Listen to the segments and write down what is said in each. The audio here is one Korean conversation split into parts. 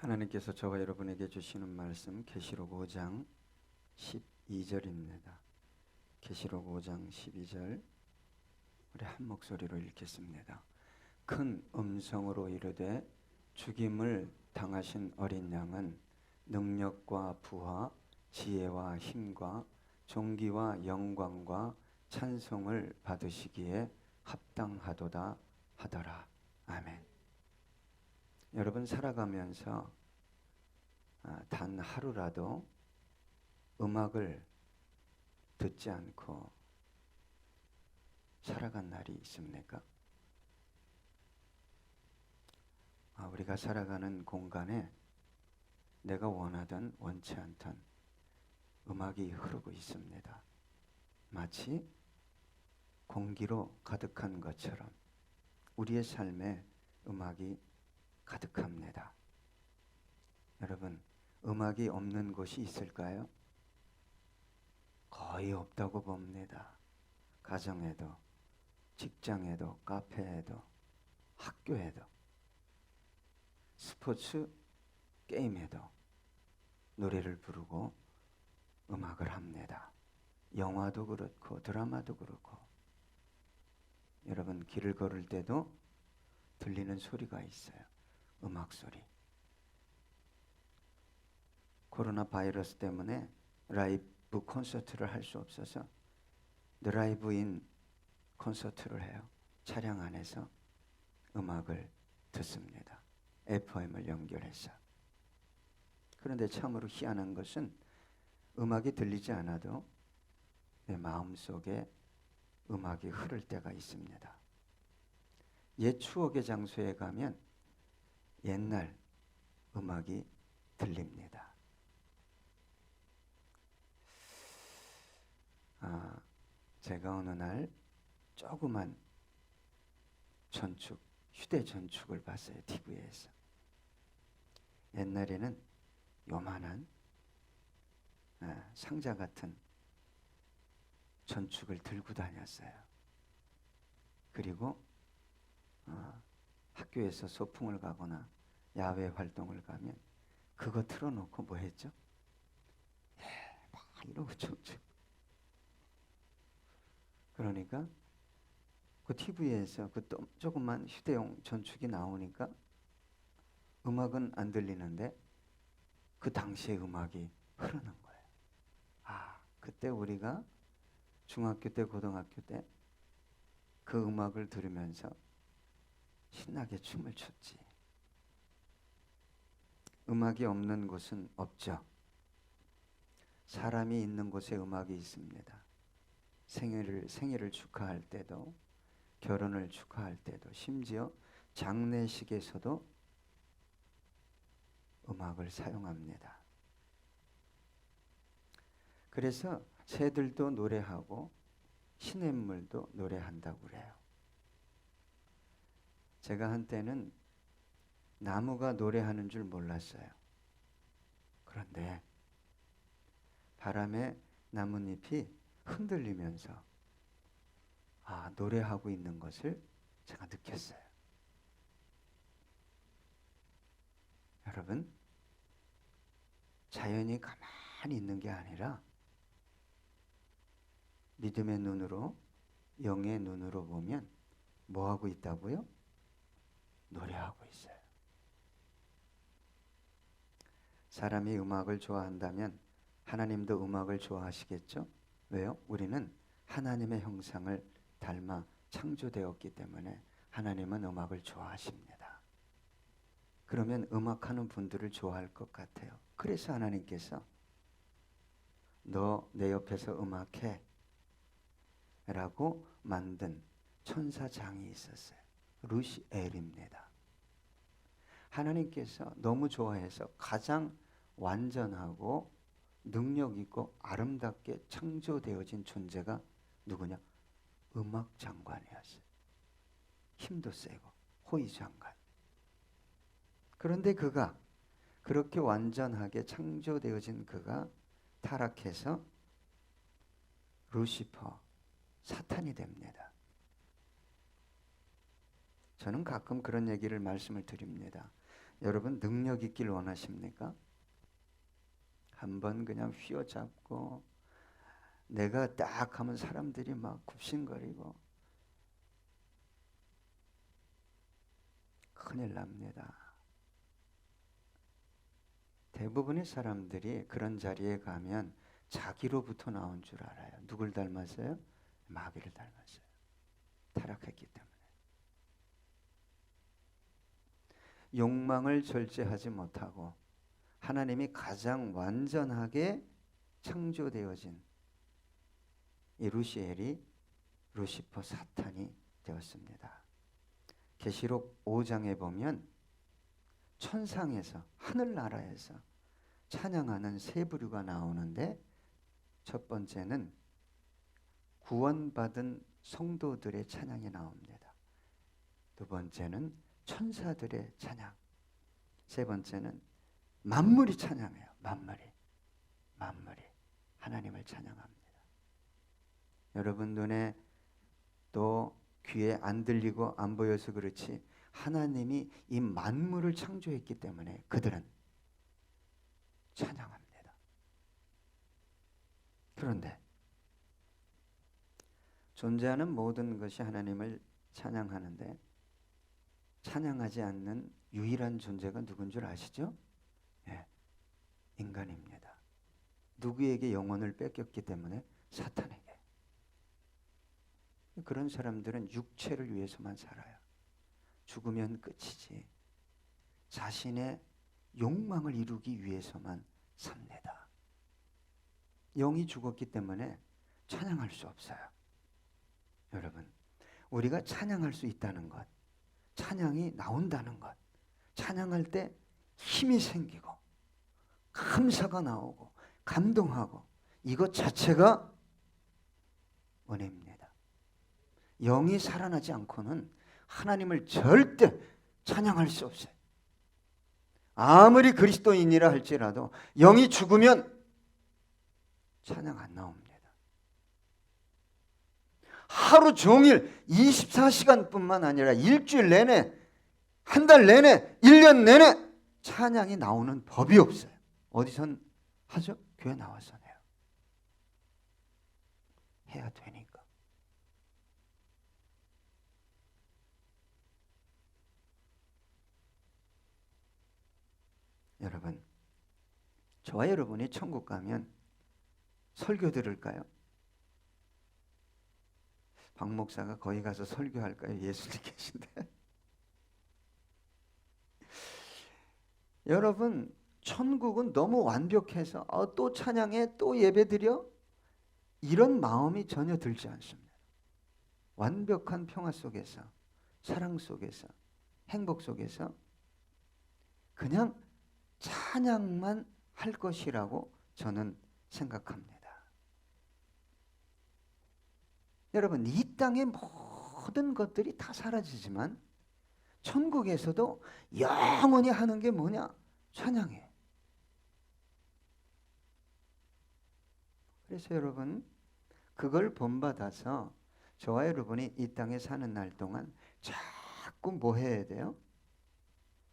하나님께서 저와 여러분에게 주시는 말씀 계시록 5장 12절입니다. 계시록 5장 12절 우리 한 목소리로 읽겠습니다. 큰 음성으로 이르되 죽임을 당하신 어린 양은 능력과 부와 지혜와 힘과 존귀와 영광과 찬송을 받으시기에 합당하도다 하더라. 아멘. 여러분 살아가면서 단 하루라도 음악을 듣지 않고 살아간 날이 있습니까? 우리가 살아가는 공간에 내가 원하든 원치 않든 음악이 흐르고 있습니다. 마치 공기로 가득한 것처럼 우리의 삶에 음악이 가득합니다. 여러분, 음악이 없는 곳이 있을까요? 거의 없다고 봅니다. 가정에도, 직장에도, 카페에도, 학교에도, 스포츠 게임에도 노래를 부르고 음악을 합니다. 영화도 그렇고 드라마도 그렇고. 여러분, 길을 걸을 때도 들리는 소리가 있어요. 음악 소리. 코로나 바이러스 때문에 라이브 콘서트를 할 수 없어서 드라이브인 콘서트를 해요. 차량 안에서 음악을 듣습니다. FM을 연결해서. 그런데 참으로 희한한 것은 음악이 들리지 않아도 내 마음속에 음악이 흐를 때가 있습니다. 옛 추억의 장소에 가면 옛날 음악이 들립니다. 제가 어느 날 조그만 전축, 휴대전축을 봤어요. TV에서. 옛날에는 요만한 상자 같은 전축을 들고 다녔어요. 그리고 학교에서 소풍을 가거나 야외 활동을 가면 그거 틀어놓고 뭐 했죠? 막 이러고 춤추고. 그러니까 그 TV에서 그 조그만 휴대용 전축이 나오니까 음악은 안 들리는데 그 당시의 음악이 흐르는 거예요. 그때 우리가 중학교 때, 고등학교 때 그 음악을 들으면서 신나게 춤을 췄지. 음악이 없는 곳은 없죠. 사람이 있는 곳에 음악이 있습니다. 생일을 축하할 때도, 결혼을 축하할 때도, 심지어 장례식에서도 음악을 사용합니다. 그래서 새들도 노래하고 시냇물도 노래한다고 그래요. 제가 한때는 나무가 노래하는 줄 몰랐어요. 그런데 바람에 나뭇잎이 흔들리면서 노래하고 있는 것을 제가 느꼈어요. 여러분, 자연이 가만히 있는 게 아니라 믿음의 눈으로, 영의 눈으로 보면 뭐 하고 있다고요? 노래하고 있어요. 사람이 음악을 좋아한다면 하나님도 음악을 좋아하시겠죠? 왜요? 우리는 하나님의 형상을 닮아 창조되었기 때문에 하나님은 음악을 좋아하십니다. 그러면 음악하는 분들을 좋아할 것 같아요. 그래서 하나님께서 너 내 옆에서 음악해 라고 만든 천사장이 있었어요. 루시엘입니다. 하나님께서 너무 좋아해서 가장 완전하고 능력 있고 아름답게 창조되어진 존재가 누구냐? 음악 장관이었어요. 힘도 세고 호위 장관. 그런데 그가 그렇게 완전하게 창조되어진 그가 타락해서 루시퍼, 사탄이 됩니다. 저는 가끔 그런 얘기를 말씀을 드립니다. 여러분 능력 있길 원하십니까? 한번 그냥 휘어잡고 내가 딱 하면 사람들이 막 굽신거리고 큰일 납니다. 대부분의 사람들이 그런 자리에 가면 자기로부터 나온 줄 알아요. 누굴 닮았어요? 마귀를 닮았어요. 타락했기 때문에. 욕망을 절제하지 못하고 하나님이 가장 완전하게 창조되어진 이 루시엘이 루시퍼 사탄이 되었습니다. 계시록 5장에 보면 천상에서 하늘나라에서 찬양하는 세 부류가 나오는데 첫 번째는 구원받은 성도들의 찬양이 나옵니다. 두 번째는 천사들의 찬양. 세 번째는 만물이 찬양해요. 만물이 하나님을 찬양합니다. 여러분 눈에 또 귀에 안 들리고 안 보여서 그렇지 하나님이 이 만물을 창조했기 때문에 그들은 찬양합니다. 그런데 존재하는 모든 것이 하나님을 찬양하는데 찬양하지 않는 유일한 존재가 누군 줄 아시죠? 예, 인간입니다. 누구에게 영혼을 뺏겼기 때문에? 사탄에게. 그런 사람들은 육체를 위해서만 살아요. 죽으면 끝이지. 자신의 욕망을 이루기 위해서만 삽니다. 영이 죽었기 때문에 찬양할 수 없어요. 여러분, 우리가 찬양할 수 있다는 것, 찬양이 나온다는 것, 찬양할 때 힘이 생기고 감사가 나오고 감동하고 이것 자체가 은혜입니다. 영이 살아나지 않고는 하나님을 절대 찬양할 수 없어요. 아무리 그리스도인이라 할지라도 영이 죽으면 찬양 안 나옵니다. 하루 종일 24시간뿐만 아니라 일주일 내내, 한 달 내내, 1년 내내 찬양이 나오는 법이 없어요. 어디선 하죠? 교회 나와서 해요. 해야 되니까. 여러분, 저와 여러분이 천국 가면 설교 들을까요? 박 목사가 거기 가서 설교할까요? 예수님 계신데. 여러분, 천국은 너무 완벽해서 또 찬양해, 또 예배드려? 이런 마음이 전혀 들지 않습니다. 완벽한 평화 속에서, 사랑 속에서, 행복 속에서 그냥 찬양만 할 것이라고 저는 생각합니다. 여러분, 이 땅의 모든 것들이 다 사라지지만 천국에서도 영원히 하는 게 뭐냐? 찬양해. 그래서 여러분, 그걸 본받아서 저와 여러분이 이 땅에 사는 날 동안 자꾸 뭐 해야 돼요?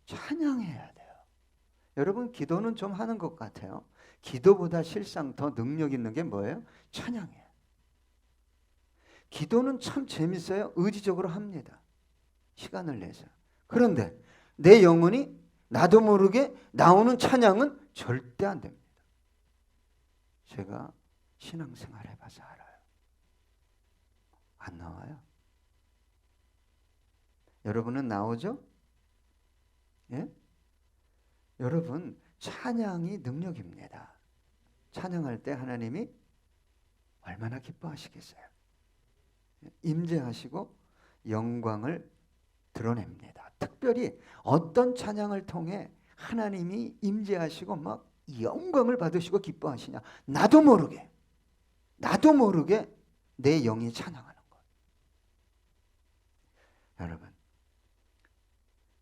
찬양해야 돼요. 여러분, 기도는 좀 하는 것 같아요. 기도보다 실상 더 능력 있는 게 뭐예요? 찬양이에요. 기도는 참 재밌어요. 의지적으로 합니다. 시간을 내서. 그런데 내 영혼이 나도 모르게 나오는 찬양은 절대 안 됩니다. 제가 신앙생활 해봐서 알아요. 안 나와요. 여러분은 나오죠? 예? 여러분, 찬양이 능력입니다. 찬양할 때 하나님이 얼마나 기뻐하시겠어요? 임재하시고 영광을 드러냅니다. 특별히 어떤 찬양을 통해 하나님이 임재하시고 막 영광을 받으시고 기뻐하시냐? 나도 모르게 내 영이 찬양하는 것. 여러분,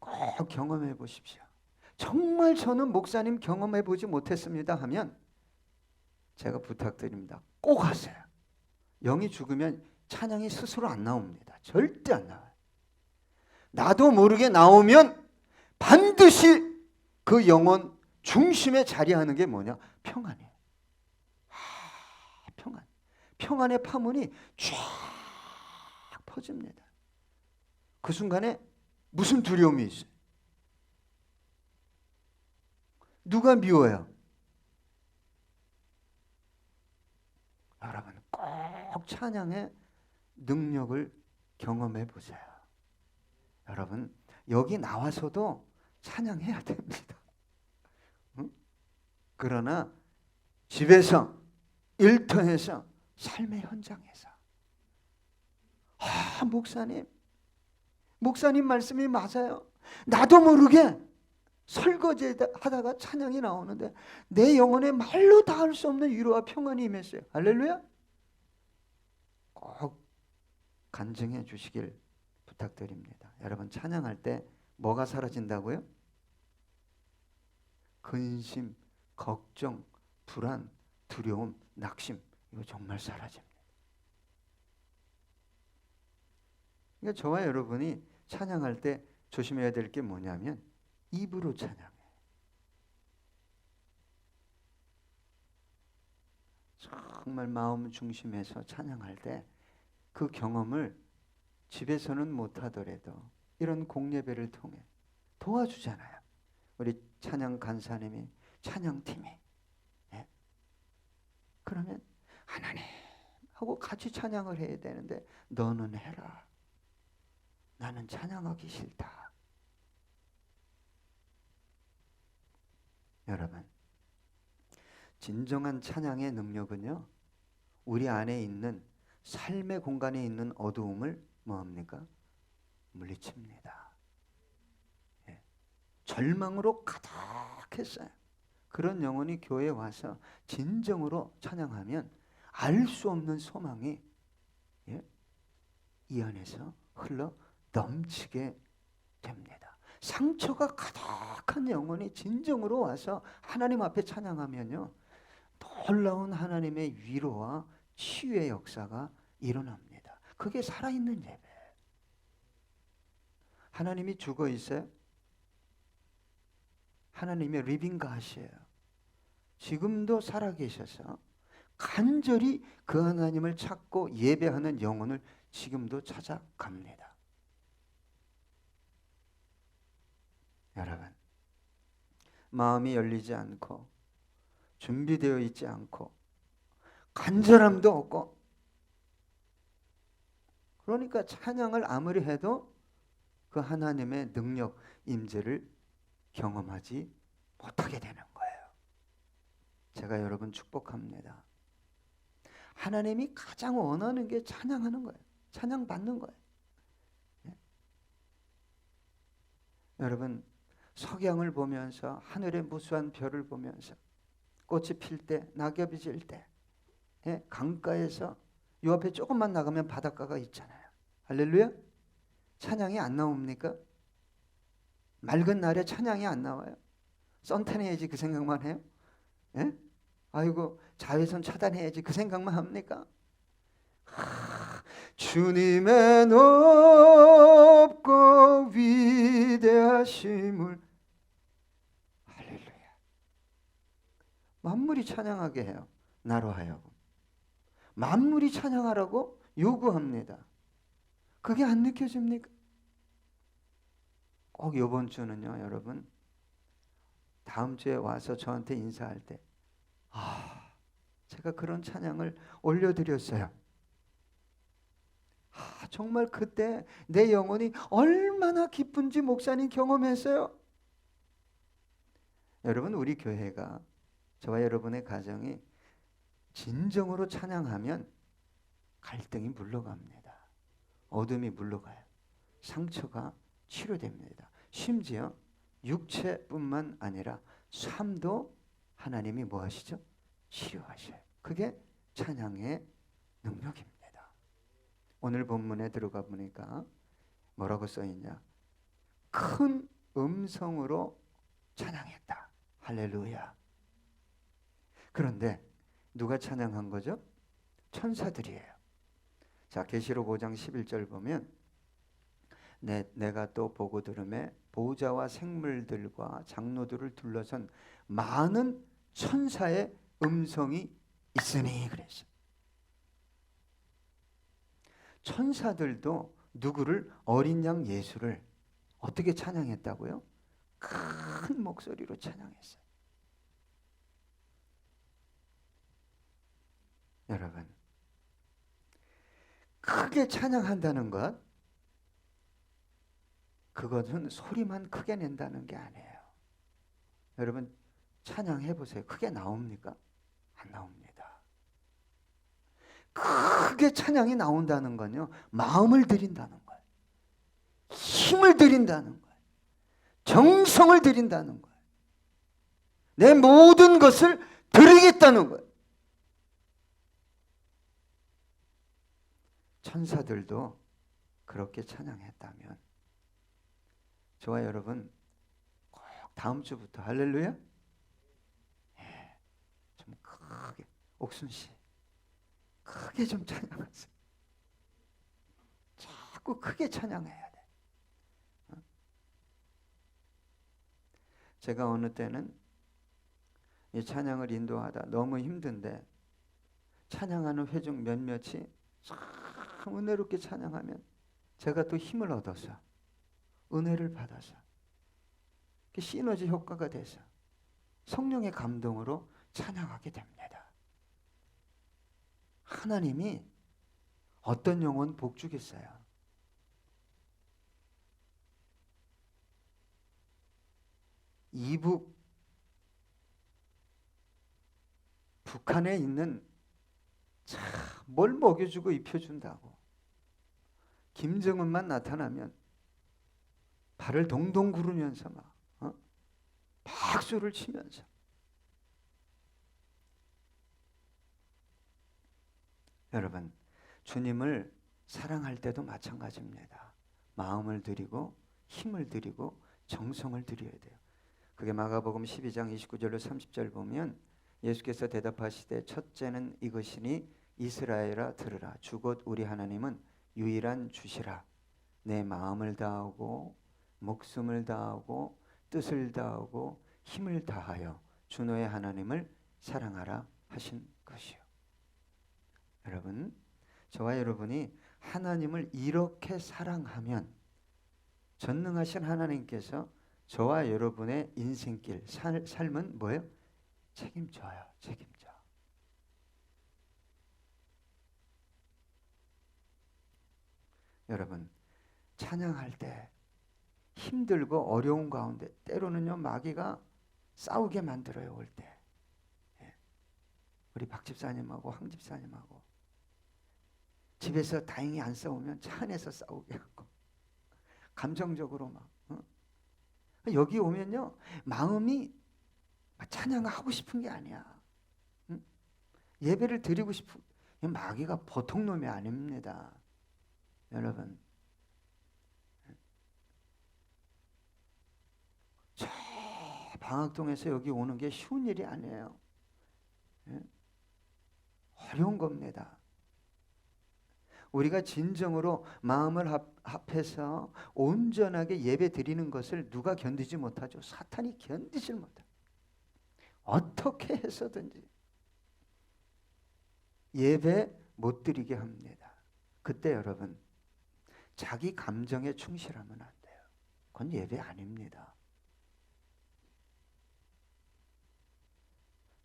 꼭 경험해 보십시오. 정말 저는 목사님 경험해 보지 못했습니다 하면 제가 부탁드립니다. 꼭 하세요. 영이 죽으면 찬양이 스스로 안 나옵니다. 절대 안 나와요. 나도 모르게 나오면 반드시 그 영혼 중심에 자리하는 게 뭐냐? 평안이에요. 평안. 평안의 파문이 쫙 퍼집니다. 그 순간에 무슨 두려움이 있어요? 누가 미워요? 여러분 꼭 찬양의 능력을 경험해 보세요. 여러분 여기 나와서도 찬양해야 됩니다. 응? 그러나 집에서, 일터에서, 삶의 현장에서 목사님 말씀이 맞아요. 나도 모르게 설거지 하다가 찬양이 나오는데 내 영혼에 말로 닿을 수 없는 위로와 평안이 임했어요. 할렐루야. 꼭 간증해 주시길 부탁드립니다. 여러분 찬양할 때 뭐가 사라진다고요? 근심, 걱정, 불안, 두려움, 낙심, 이거 정말 사라집니다. 그러니까 저와 여러분이 찬양할 때 조심해야 될 게 뭐냐면 입으로 찬양해. 정말 마음 중심에서 찬양할 때 그 경험을 집에서는 못하더라도 이런 공예배를 통해 도와주잖아요. 우리 찬양 간사님이, 찬양팀이. 예? 그러면 하나님 하고 같이 찬양을 해야 되는데 너는 해라. 나는 찬양하기 싫다. 여러분 진정한 찬양의 능력은요, 우리 안에 있는 삶의 공간에 있는 어두움을 뭐합니까? 물리칩니다. 예. 절망으로 가득했어요. 그런 영혼이 교회에 와서 진정으로 찬양하면 알 수 없는 소망이 이 안에서 흘러 넘치게 됩니다. 상처가 가득한 영혼이 진정으로 와서 하나님 앞에 찬양하면요, 놀라운 하나님의 위로와 치유의 역사가 일어납니다. 그게 살아있는 예배. 하나님이 죽어 있어요? 하나님의 리빙 갓이에요. 지금도 살아계셔서 간절히 그 하나님을 찾고 예배하는 영혼을 지금도 찾아갑니다. 여러분 마음이 열리지 않고 준비되어 있지 않고 간절함도 없고, 그러니까 찬양을 아무리 해도 그 하나님의 능력 임재를 경험하지 못하게 되는 거예요. 제가 여러분 축복합니다. 하나님이 가장 원하는 게 찬양하는 거예요. 찬양 받는 거예요. 예? 여러분 석양을 보면서 하늘의 무수한 별을 보면서 꽃이 필 때, 낙엽이 질 때, 예? 강가에서 요 앞에 조금만 나가면 바닷가가 있잖아요. 할렐루야. 찬양이 안 나옵니까? 맑은 날에 찬양이 안 나와요? 선탠해야지 그 생각만 해요? 예? 아이고 자외선 차단해야지 그 생각만 합니까? 주님의 높고 위대하심을, 할렐루야. 만물이 찬양하게 해요. 나로 하여금 만물이 찬양하라고 요구합니다. 그게 안 느껴집니까? 꼭 이번 주는요, 여러분 다음 주에 와서 저한테 인사할 때 제가 그런 찬양을 올려드렸어요. 정말 그때 내 영혼이 얼마나 기쁜지 목사님 경험했어요. 여러분 우리 교회가, 저와 여러분의 가정이 진정으로 찬양하면 갈등이 물러갑니다. 어둠이 물러가요. 상처가 치료됩니다. 심지어 육체뿐만 아니라 삶도 하나님이 뭐 하시죠? 치료하셔요. 그게 찬양의 능력입니다. 오늘 본문에 들어가 보니까 뭐라고 써있냐? 큰 음성으로 찬양했다. 할렐루야. 그런데 누가 찬양한 거죠? 천사들이에요. 자, 계시록 5장 11절 보면 내가 또 보고 들음에 보좌와 생물들과 장로들을 둘러선 많은 천사의 음성이 있으니 그랬어. 천사들도 누구를? 어린 양 예수를 어떻게 찬양했다고요? 큰 목소리로 찬양했어요. 여러분, 크게 찬양한다는 것, 그것은 소리만 크게 낸다는 게 아니에요. 여러분 찬양해 보세요. 크게 나옵니까? 안 나옵니다. 크게 찬양이 나온다는 건요, 마음을 들인다는 거예요. 힘을 들인다는 거예요. 정성을 들인다는 거예요. 내 모든 것을 드리겠다는 거예요. 천사들도 그렇게 찬양했다면 저와 여러분 꼭 다음 주부터 할렐루야? 예, 좀 크게 옥순 씨 크게 좀 찬양하세요. 자꾸 크게 찬양해야 돼. 제가 어느 때는 이 찬양을 인도하다 너무 힘든데 찬양하는 회중 몇몇이 참 은혜롭게 찬양하면 제가 또 힘을 얻어서 은혜를 받아서 시너지 효과가 돼서 성령의 감동으로 찬양하게 됩니다. 하나님이 어떤 영혼 복 주겠어요? 이북 북한에 있는 참 뭘 먹여주고 입혀준다고 김정은만 나타나면 발을 동동 구르면서 막 박수를 치면서 여러분 주님을 사랑할 때도 마찬가지입니다. 마음을 드리고 힘을 드리고 정성을 드려야 돼요. 그게 마가복음 12장 29절로 30절 보면 예수께서 대답하시되 첫째는 이것이니 이스라엘아 들으라 주 곧 우리 하나님은 유일한 주시라 내 마음을 다하고 목숨을 다하고 뜻을 다하고 힘을 다하여 주 너의 하나님을 사랑하라 하신 것이요. 여러분 저와 여러분이 하나님을 이렇게 사랑하면 전능하신 하나님께서 저와 여러분의 인생길 삶은 뭐예요? 책임져요. 책임져. 여러분 찬양할 때 힘들고 어려운 가운데 때로는요 마귀가 싸우게 만들어요. 올 때 우리 박 집사님하고 황 집사님하고 집에서 다행히 안 싸우면 차 안에서 싸우게 하고 감정적으로 막 여기 오면요 마음이 찬양하고 싶은 게 아니야. 예배를 드리고 싶은 마귀가 보통 놈이 아닙니다. 여러분 저 방학동에서 여기 오는 게 쉬운 일이 아니에요. 어려운 겁니다. 우리가 진정으로 마음을 합해서 온전하게 예배 드리는 것을 누가 견디지 못하죠? 사탄이 견디질 못해요. 어떻게 해서든지 예배 못 드리게 합니다. 그때 여러분 자기 감정에 충실하면 안 돼요. 그건 예배 아닙니다.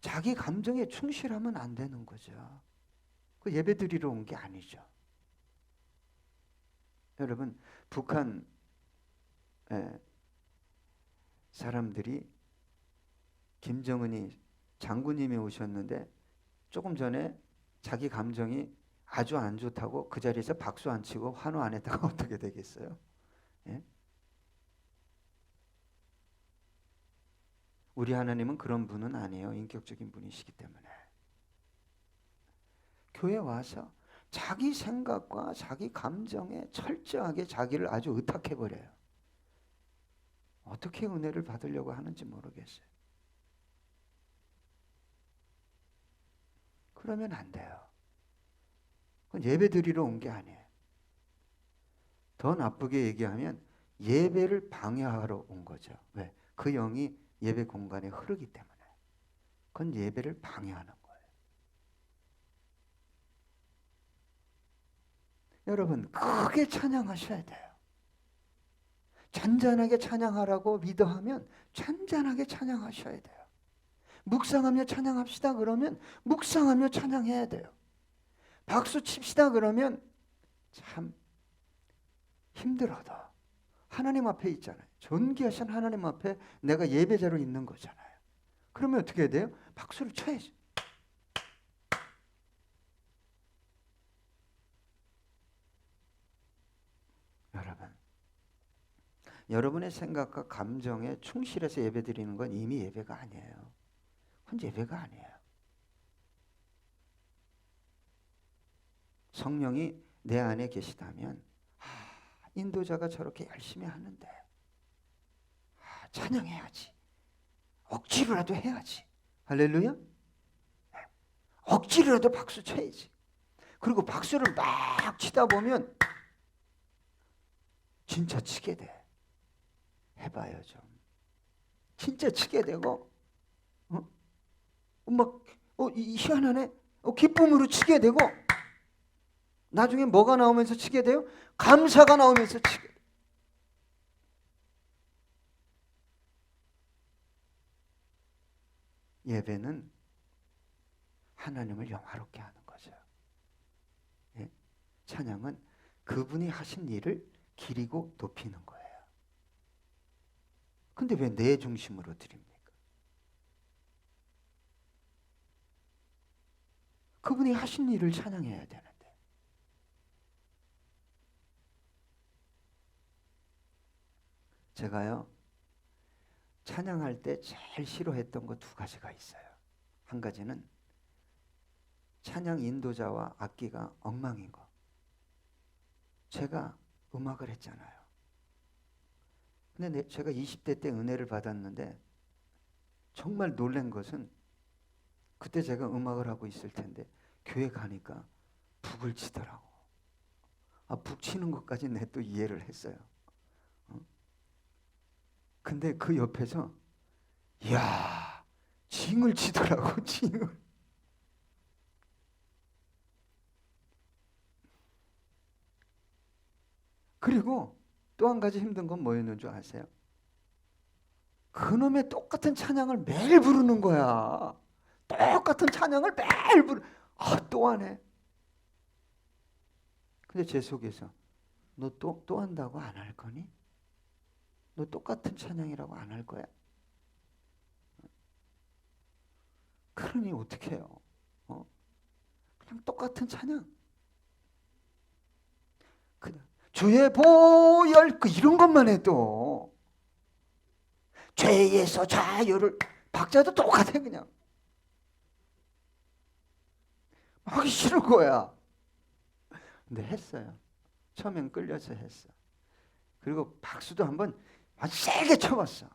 자기 감정에 충실하면 안 되는 거죠. 그 예배 드리러 온 게 아니죠. 여러분 북한 사람들이 김정은이 장군님이 오셨는데 조금 전에 자기 감정이 아주 안 좋다고 그 자리에서 박수 안 치고 환호 안 했다가 어떻게 되겠어요? 예? 우리 하나님은 그런 분은 아니에요. 인격적인 분이시기 때문에 교회 와서 자기 생각과 자기 감정에 철저하게 자기를 아주 의탁해버려요. 어떻게 은혜를 받으려고 하는지 모르겠어요. 그러면 안 돼요. 그건 예배 드리러 온 게 아니에요. 더 나쁘게 얘기하면 예배를 방해하러 온 거죠. 왜? 그 영이 예배 공간에 흐르기 때문에. 그건 예배를 방해하는 거예요. 여러분, 크게 찬양하셔야 돼요. 잔잔하게 찬양하라고 리더하면 잔잔하게 찬양하셔야 돼요. 묵상하며 찬양합시다 그러면 묵상하며 찬양해야 돼요. 박수 칩시다 그러면 참 힘들어도 하나님 앞에 있잖아요. 존귀하신 하나님 앞에 내가 예배자로 있는 거잖아요. 그러면 어떻게 해야 돼요? 박수를 쳐야죠. 여러분의 생각과 감정에 충실해서 예배드리는 건 이미 예배가 아니에요. 그건 예배가 아니에요. 성령이 내 안에 계시다면 인도자가 저렇게 열심히 하는데 찬양해야지. 억지로라도 해야지. 할렐루야. 억지로라도 박수 쳐야지. 그리고 박수를 막 치다 보면 진짜 치게 돼. 해봐요 좀. 진짜 치게 되고 희한하네. 기쁨으로 치게 되고 나중에 뭐가 나오면서 치게 돼요? 감사가 나오면서 치게 돼요. 예배는 하나님을 영화롭게 하는 거죠. 예? 찬양은 그분이 하신 일을 기리고 높이는 거예요. 근데 왜 내 중심으로 드립니까? 그분이 하신 일을 찬양해야 되는데. 제가요, 찬양할 때 제일 싫어했던 거 두 가지가 있어요. 한 가지는 찬양 인도자와 악기가 엉망인 거. 제가 음악을 했잖아요. 근데 제가 20대 때 은혜를 받았는데 정말 놀란 것은 그때 제가 음악을 하고 있을 텐데 교회 가니까 북을 치더라고. 북 치는 것까지 내 또 이해를 했어요. 근데 그 옆에서 이야 징을 치더라고. 징을. 그리고 또 한 가지 힘든 건 뭐였는 줄 아세요? 그놈의 똑같은 찬양을 매일 부르는 거야. 똑같은 찬양을 매일 부르. 또 하네. 근데 제 속에서 너 또 한다고 안 할 거니? 너 똑같은 찬양이라고 안 할 거야? 그러니 어떻게 해요? 그냥 똑같은 찬양. 그냥 주의 보혈 이런 것만 해도 죄에서 자유를 박자도 똑같아 그냥. 하기 싫은 거야. 근데 했어요. 처음엔 끌려서 했어. 그리고 박수도 한번 아주 세게 쳐봤어.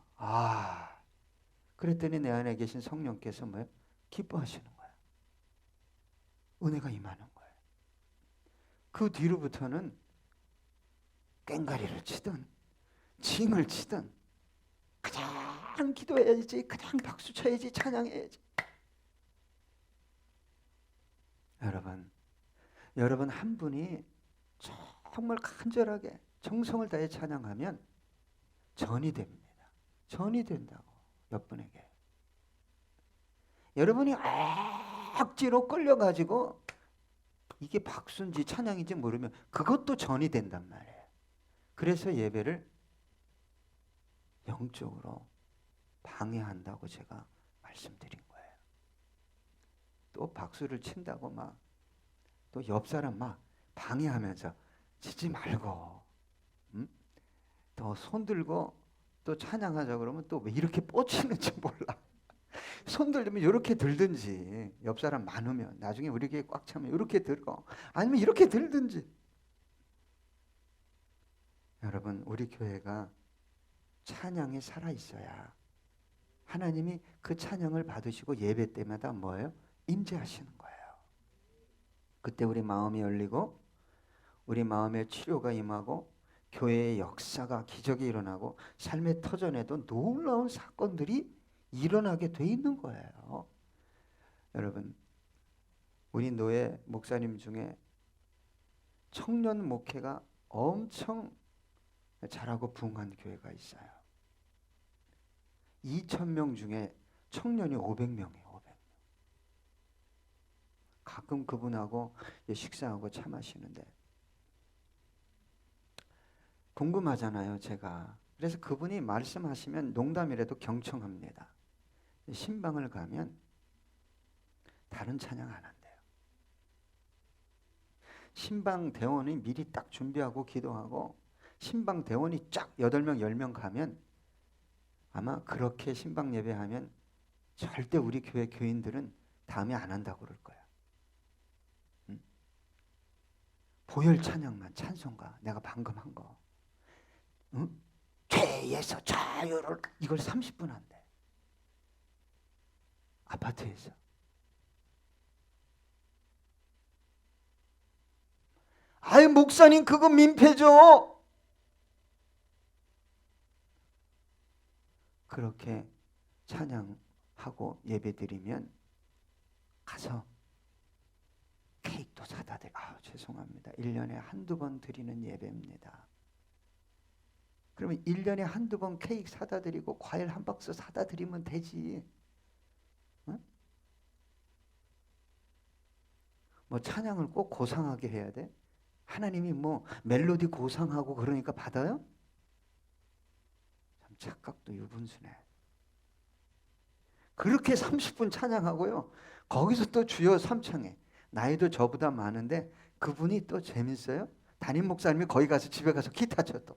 그랬더니 내 안에 계신 성령께서 뭐예요? 기뻐하시는 거야. 은혜가 임하는 거예요. 그 뒤로부터는 꽹가리를 치든 징을 치든 그냥 기도해야지, 그냥 박수 쳐야지, 찬양해야지. 여러분 한 분이 정말 간절하게 정성을 다해 찬양하면 전이 됩니다. 전이 된다고 몇 분에게. 여러분이 억지로 끌려가지고 이게 박수인지 찬양인지 모르면 그것도 전이 된단 말이에요. 그래서 예배를 영적으로 방해한다고 제가 말씀드린 거예요. 또 박수를 친다고 또 옆 사람 방해하면서 치지 말고 또 손 들고 또 찬양하자 그러면 또 왜 이렇게 뻗치는지 몰라. 손 들면 이렇게 들든지, 옆 사람 많으면 나중에 우리 교회 꽉 차면 이렇게 들고 아니면 이렇게 들든지. 여러분 우리 교회가 찬양이 살아있어야 하나님이 그 찬양을 받으시고 예배 때마다 뭐예요? 임재하시는 거예요. 그때 우리 마음이 열리고 우리 마음에 치료가 임하고 교회의 역사가 기적이 일어나고 삶의 터전에도 놀라운 사건들이 일어나게 돼 있는 거예요. 여러분, 우리 노예 목사님 중에 청년 목회가 엄청 잘하고 부흥한 교회가 있어요. 2,000명 중에 청년이 500명이에요. 500명. 가끔 그분하고 식사하고 차 마시는데 궁금하잖아요, 제가. 그래서 그분이 말씀하시면 농담이라도 경청합니다. 신방을 가면 다른 찬양 안 한대요. 신방 대원이 미리 딱 준비하고 기도하고 신방 대원이 쫙 8명, 10명 가면 아마 그렇게 신방 예배하면 절대 우리 교회 교인들은 다음에 안 한다고 그럴 거야. 응? 보혈 찬양만, 찬송가, 내가 방금 한 거. 응? 죄에서 자유를, 이걸 30분 한대. 아파트에서. 아이, 목사님 그거 민폐죠. 그렇게 찬양하고 예배드리면 가서 케이크도 사다 드려. 죄송합니다. 1년에 한두 번 드리는 예배입니다. 그러면 1년에 한두 번 케이크 사다 드리고 과일 한 박스 사다 드리면 되지. 응? 뭐 찬양을 꼭 고상하게 해야 돼? 하나님이 뭐 멜로디 고상하고 그러니까 받아요? 참 착각도 유분수네. 그렇게 30분 찬양하고요. 거기서 또 주여 삼창해. 나이도 저보다 많은데 그분이 또 재밌어요. 담임 목사님이 거기 가서 집에 가서 기타 쳐 또.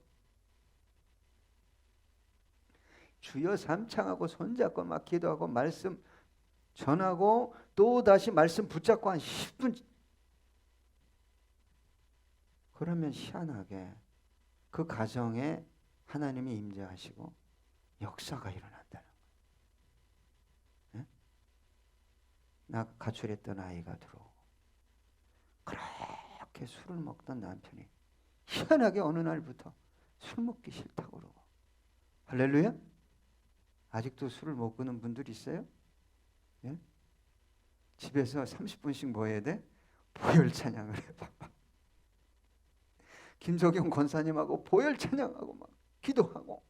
주여 삼창하고 손잡고 막 기도하고 말씀 전하고 또 다시 말씀 붙잡고 한 10분. 그러면 희한하게 그 가정에 하나님이 임재하시고 역사가 일어난다는 거예요. 나 가출했던 아이가 들어오고 그렇게 술을 먹던 남편이 희한하게 어느 날부터 술 먹기 싫다고 그러고. 할렐루야? 아직도 술을 못 끊는 분들 있어요? 예? 집에서 30분씩 뭐 해야 돼? 보혈 찬양을 해봐. 김석영 권사님하고 보혈 찬양하고 막 기도하고.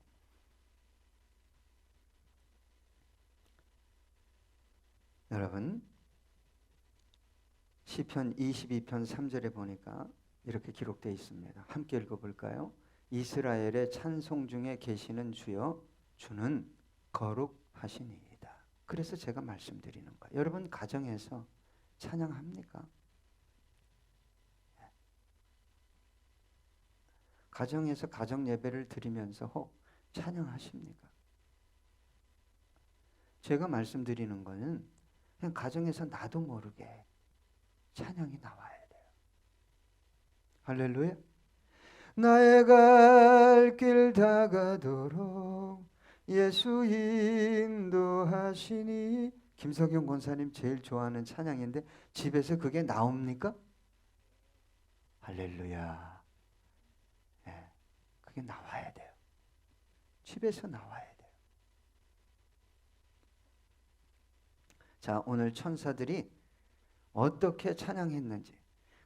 여러분, 시편 22편 3절에 보니까 이렇게 기록되어 있습니다. 함께 읽어볼까요? 이스라엘의 찬송 중에 계시는 주여, 주는 거룩하시니이다. 그래서 제가 말씀드리는 거예요. 여러분 가정에서 찬양합니까? 가정에서 가정 예배를 드리면서 혹 찬양하십니까? 제가 말씀드리는 거는 그냥 가정에서 나도 모르게 찬양이 나와야 돼요. 할렐루야. 나의 갈 길 다가도록 예수 인도하시니. 김석영 권사님 제일 좋아하는 찬양인데 집에서 그게 나옵니까? 할렐루야. 네, 그게 나와야 돼요. 집에서 나와야 돼요. 자, 오늘 천사들이 어떻게 찬양했는지.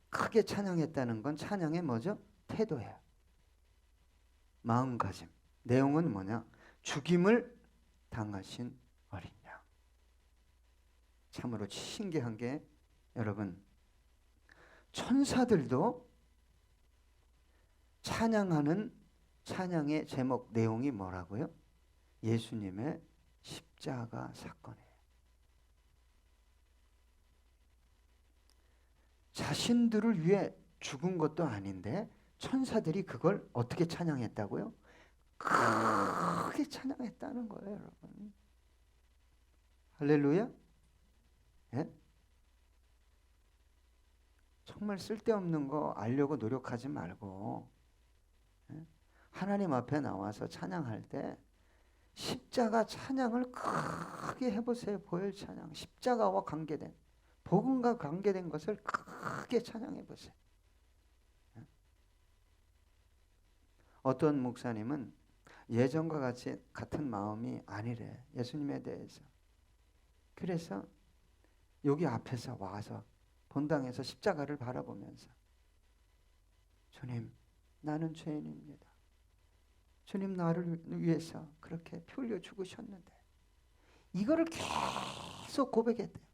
크게 찬양했다는 건 찬양의 뭐죠? 태도예요. 마음가짐. 내용은 뭐냐? 죽임을 당하신 어린 양. 참으로 신기한 게 여러분, 천사들도 찬양하는 찬양의 제목 내용이 뭐라고요? 예수님의 십자가 사건이에요. 자신들을 위해 죽은 것도 아닌데 천사들이 그걸 어떻게 찬양했다고요? 크게 찬양했다는 거예요, 여러분. 할렐루야. 예? 정말 쓸데없는 거 알려고 노력하지 말고, 예? 하나님 앞에 나와서 찬양할 때 십자가 찬양을 크게 해보세요. 보혈 찬양. 십자가와 관계된, 복음과 관계된 것을 크게 찬양해 보세요. 어떤 목사님은 예전과 같은 마음이 아니래. 예수님에 대해서. 그래서 여기 앞에서 와서 본당에서 십자가를 바라보면서 주님, 나는 죄인입니다. 주님, 나를 위해서 그렇게 피 흘려 죽으셨는데 이거를 계속 고백했대요.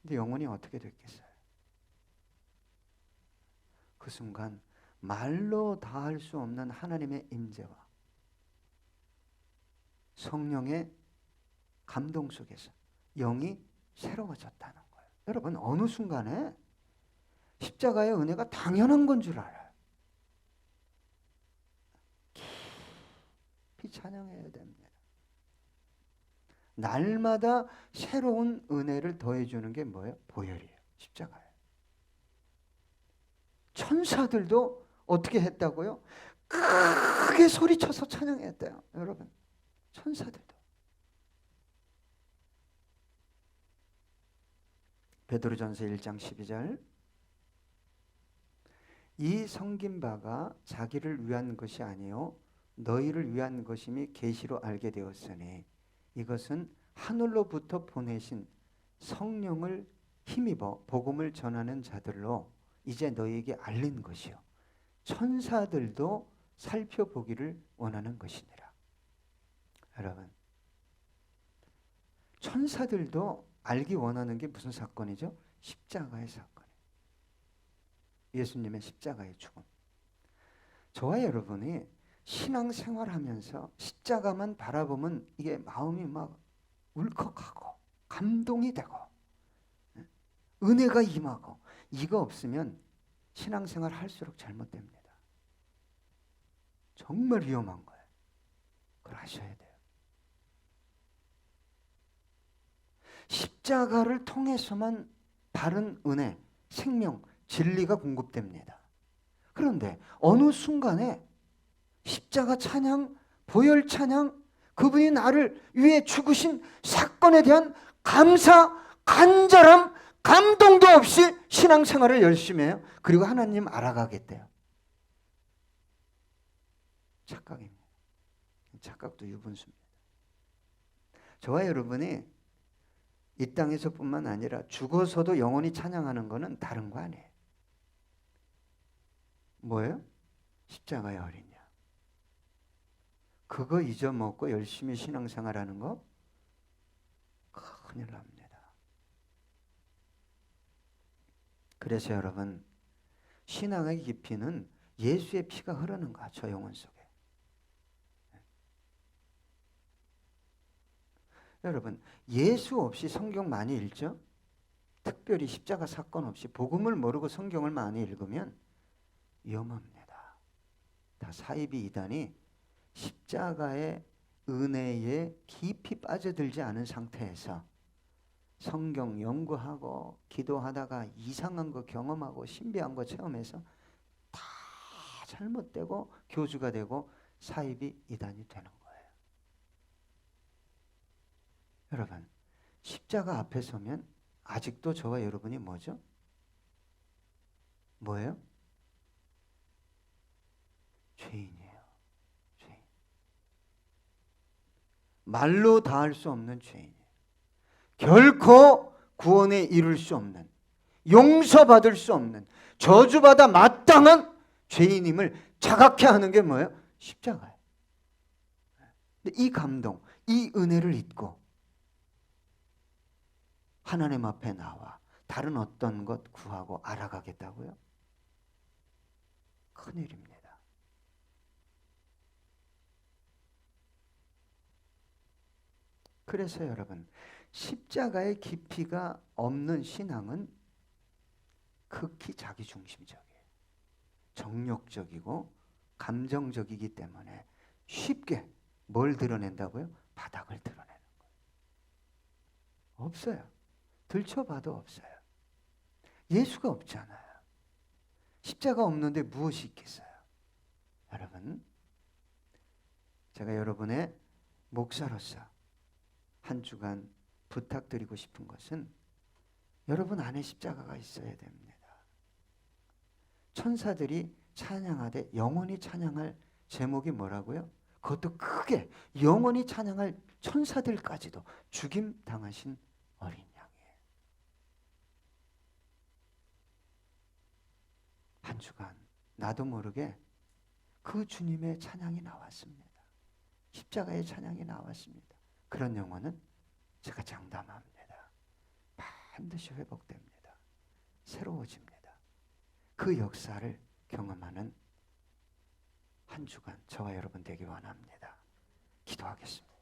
근데 영혼이 어떻게 됐겠어요? 그 순간 말로 다 할 수 없는 하나님의 임재와 성령의 감동 속에서 영이 새로워졌다는 거예요. 여러분, 어느 순간에 십자가의 은혜가 당연한 건 줄 알아요. 깊이 찬양해야 됩니다. 날마다 새로운 은혜를 더해주는 게 뭐예요? 보혈이에요. 십자가예요. 천사들도 어떻게 했다고요? 크게 소리쳐서 찬양했대요. 여러분, 천사들도. 베드로전서 1장 12절, 이 섬긴 바가 자기를 위한 것이 아니요 너희를 위한 것임이 계시로 알게 되었으니 이것은 하늘로부터 보내신 성령을 힘입어 복음을 전하는 자들로 이제 너희에게 알린 것이요 천사들도 살펴보기를 원하는 것이니라. 여러분, 천사들도 알기 원하는 게 무슨 사건이죠? 십자가의 사건이에요. 예수님의 십자가의 죽음. 저와 여러분이 신앙생활하면서 십자가만 바라보면 이게 마음이 막 울컥하고 감동이 되고 은혜가 임하고, 이거 없으면 신앙생활 할수록 잘못됩니다. 정말 위험한 거예요. 그걸 아셔야 돼요. 십자가를 통해서만 바른 은혜, 생명, 진리가 공급됩니다. 그런데 어느 순간에 십자가 찬양, 보혈 찬양, 그분이 나를 위해 죽으신 사건에 대한 감사, 간절함, 감동도 없이 신앙생활을 열심히 해요. 그리고 하나님 알아가겠대요. 착각입니다. 착각도 유분수입니다. 저와 여러분이 이 땅에서뿐만 아니라 죽어서도 영원히 찬양하는 것은 다른 거 아니에요. 뭐예요? 십자가의 어린 양. 그거 잊어먹고 열심히 신앙생활하는 거 큰일 납니다. 그래서 여러분, 신앙의 깊이는 예수의 피가 흐르는 거야, 저 영혼 속에. 여러분, 예수 없이 성경 많이 읽죠? 특별히 십자가 사건 없이 복음을 모르고 성경을 많이 읽으면 위험합니다. 다 사이비 이단이 십자가의 은혜에 깊이 빠져들지 않은 상태에서 성경 연구하고 기도하다가 이상한 거 경험하고 신비한 거 체험해서 다 잘못되고 교주가 되고 사이비 이단이 되는 거예요. 여러분, 십자가 앞에 서면 아직도 저와 여러분이 뭐죠? 뭐예요? 죄인이에요. 죄인. 말로 다 할 수 없는 죄인이에요. 결코 구원에 이룰 수 없는, 용서받을 수 없는, 저주받아 마땅한 죄인임을 자각케 하는 게 뭐예요? 십자가예요. 근데 이 감동, 이 은혜를 잊고 하나님 앞에 나와 다른 어떤 것 구하고 알아가겠다고요? 큰일입니다. 그래서 여러분, 십자가의 깊이가 없는 신앙은 극히 자기중심적이에요. 정욕적이고 감정적이기 때문에 쉽게 뭘 드러낸다고요? 바닥을 드러내는 거예요. 없어요. 들춰봐도 없어요. 예수가 없잖아요. 십자가 없는데 무엇이 있겠어요? 여러분, 제가 여러분의 목사로서 한 주간 부탁드리고 싶은 것은 여러분 안에 십자가가 있어야 됩니다. 천사들이 찬양하되 영원히 찬양할 제목이 뭐라고요? 그것도 크게 영원히 찬양할 천사들까지도 죽임 당하신 어린 양이에요. 한 주간 나도 모르게 그 주님의 찬양이 나왔습니다. 십자가의 찬양이 나왔습니다. 그런 영혼은 제가 장담합니다. 반드시 회복됩니다. 새로워집니다. 그 역사를 경험하는 한 주간 저와 여러분 되기 원합니다. 기도하겠습니다.